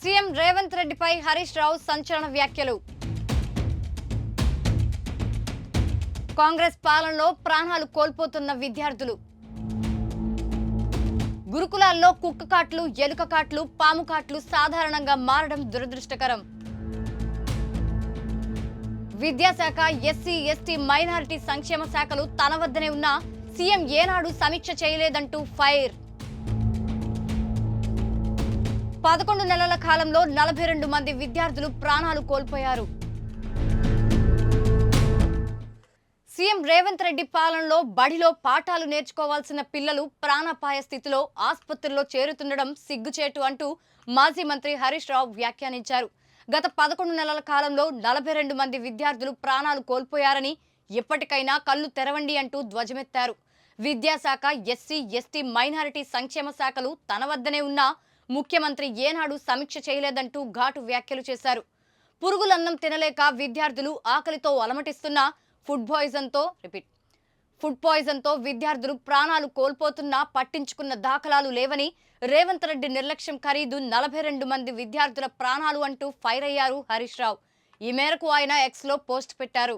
CM Revanth రెడ్డిపై హరీష్ రావు సంచలన వ్యాఖ్యలు. కాంగ్రెస్ పాలనలో ప్రాణాలు కోల్పోతున్న విద్యార్థులు. గురుకులాల్లో కుక్క కాట్లు, ఎలుక కాట్లు, పాము కాట్లు సాధారణంగా మారడం దురదృష్టకరం. విద్యాశాఖ, ఎస్సీ, ఎస్టీ, మైనారిటీ సంక్షేమ శాఖలు తన వద్దనే ఉన్నా సీఎం ఏనాడు సమీక్ష చేయలేదంటూ ఫైర్. 11 నెలల కాలంలో 42 మంది విద్యార్థులు ప్రాణాలు కోల్పోయారు. సీఎం రేవంత్ రెడ్డి పాలనలో బడిలో పాఠాలు నేర్చుకోవాల్సిన పిల్లలు ప్రాణాపాయ స్థితిలో ఆసుపత్రుల్లో చేరుతుండడం సిగ్గుచేటు అంటూ మాజీ మంత్రి హరీష్ రావు వ్యాఖ్యానించారు. గత 11 నెలల కాలంలో 42 మంది విద్యార్థులు ప్రాణాలు కోల్పోయారని, ఎప్పటికైనా కళ్ళు తెరవండి అంటూ ధ్వజమెత్తారు. విద్యాశాఖ, ఎస్సీ, ఎస్టీ, మైనారిటీ సంక్షేమ శాఖలు తన వద్దనే ఉన్నా ముఖ్యమంత్రి ఏనాడు సమీక్ష చేయలేదంటూ ఘాటు వ్యాఖ్యలు చేశారు. పురుగులన్నం తినలేక విద్యార్థులు ఆకలితో అలమటిస్తున్నా ఫుడ్ పాయిజన్తో విద్యార్థులు ప్రాణాలు కోల్పోతున్నా పట్టించుకున్న దాఖలాలు లేవని, రేవంత్ రెడ్డి నిర్లక్ష్యం ఖరీదు 42 మంది విద్యార్థుల ప్రాణాలు అంటూ ఫైర్ అయ్యారు హరీష్ రావు. ఈ మేరకు ఆయన ఎక్స్లో పోస్ట్ పెట్టారు.